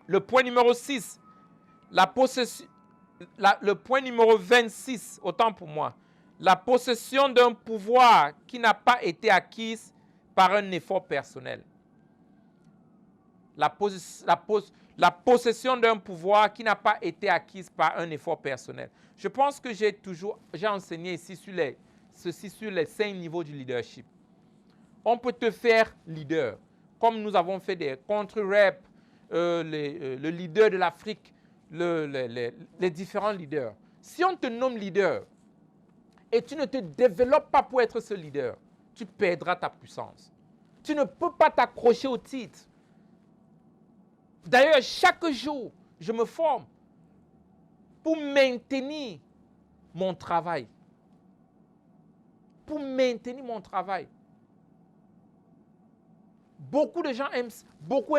Le point numéro 6, le point numéro 26, autant pour moi. La possession d'un pouvoir qui n'a pas été acquise par un effort personnel. La possession d'un pouvoir qui n'a pas été acquise par un effort personnel. Je pense que j'ai enseigné ici sur les 5 niveaux du leadership. On peut te faire leader, comme nous avons fait des contre-rap, le leader de l'Afrique, les différents leaders. Si on te nomme leader et tu ne te développes pas pour être ce leader, tu perdras ta puissance. Tu ne peux pas t'accrocher au titre. D'ailleurs, chaque jour, je me forme pour maintenir mon travail. Pour maintenir mon travail. Beaucoup de gens aiment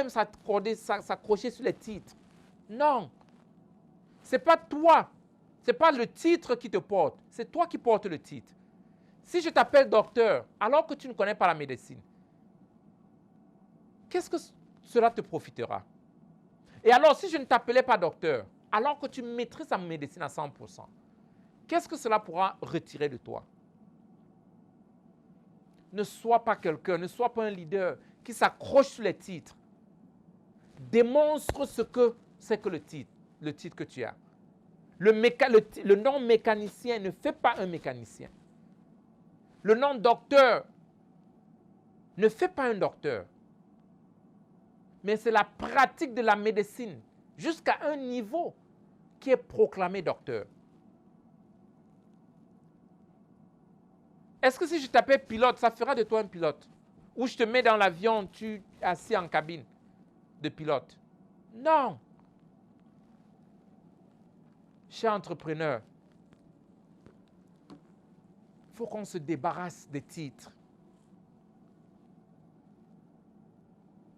s'accrocher sur les titres. Non. Ce n'est pas toi. Ce n'est pas le titre qui te porte. C'est toi qui portes le titre. Si je t'appelle docteur, alors que tu ne connais pas la médecine, qu'est-ce que cela te profitera? Et alors, si je ne t'appelais pas docteur, alors que tu maîtrises la médecine à 100%, qu'est-ce que cela pourra retirer de toi? Ne sois pas quelqu'un, ne sois pas un leader qui s'accroche sur les titres. Démontre ce que c'est que le titre que tu as. Le nom mécanicien ne fait pas un mécanicien. Le nom docteur ne fait pas un docteur. Mais c'est la pratique de la médecine jusqu'à un niveau qui est proclamé docteur. Est-ce que si je t'appelle pilote, ça fera de toi un pilote? Ou je te mets dans l'avion, tu es assis en cabine de pilote? Non. Cher entrepreneur, il faut qu'on se débarrasse des titres.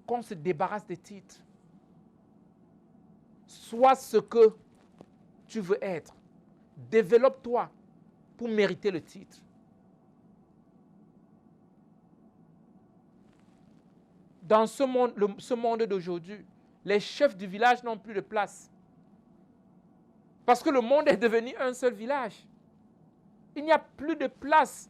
Qu'on se débarrasse des titres. Sois ce que tu veux être. Développe-toi pour mériter le titre. Dans ce monde d'aujourd'hui, les chefs du village n'ont plus de place. Parce que le monde est devenu un seul village. Il n'y a plus de place.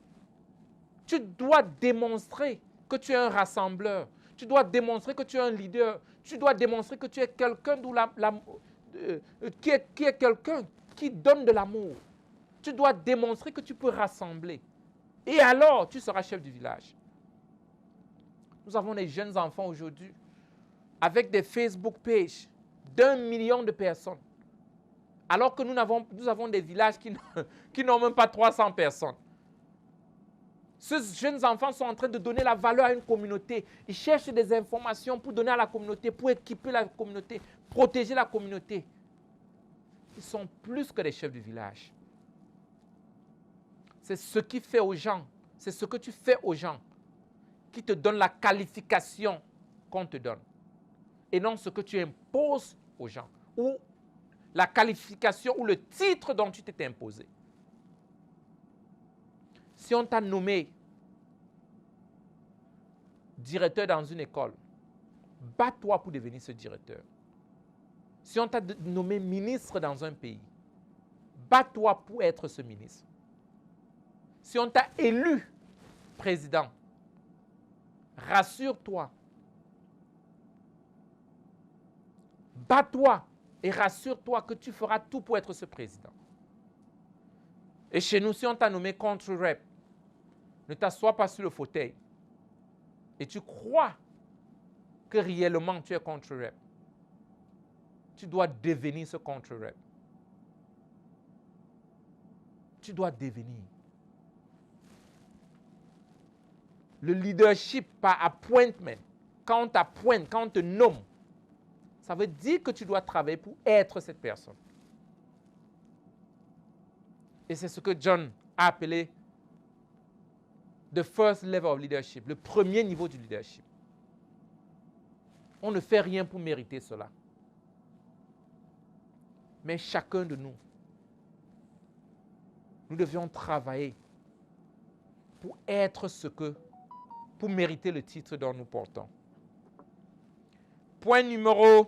Tu dois démontrer que tu es un rassembleur. Tu dois démontrer que tu es un leader. Tu dois démontrer que tu es quelqu'un qui est quelqu'un qui donne de l'amour. Tu dois démontrer que tu peux rassembler. Et alors, tu seras chef du village. Nous avons des jeunes enfants aujourd'hui avec des Facebook pages d'1 million de personnes. Alors que nous avons des villages qui n'ont même pas 300 personnes. Ces jeunes enfants sont en train de donner la valeur à une communauté. Ils cherchent des informations pour donner à la communauté, pour équiper la communauté, protéger la communauté. Ils sont plus que des chefs du village. C'est ce qui fait aux gens, c'est ce que tu fais aux gens qui te donne la qualification qu'on te donne. Et non ce que tu imposes aux gens. Ou la qualification ou le titre dont tu t'es imposé. Si on t'a nommé directeur dans une école, bats-toi pour devenir ce directeur. Si on t'a nommé ministre dans un pays, bats-toi pour être ce ministre. Si on t'a élu président, rassure-toi. Bats-toi et rassure-toi que tu feras tout pour être ce président. Et chez nous, si on t'a nommé contre-rep, ne t'assois pas sur le fauteuil et tu crois que réellement tu es contre-rep. Tu dois devenir ce contre-rep. Tu dois devenir. Le leadership par appointment, quand on t'appointe, quand on te nomme, ça veut dire que tu dois travailler pour être cette personne. Et c'est ce que John a appelé the first level of leadership, le premier niveau du leadership. On ne fait rien pour mériter cela. Mais chacun de nous, nous devions travailler pour être pour mériter le titre dont nous portons. Point numéro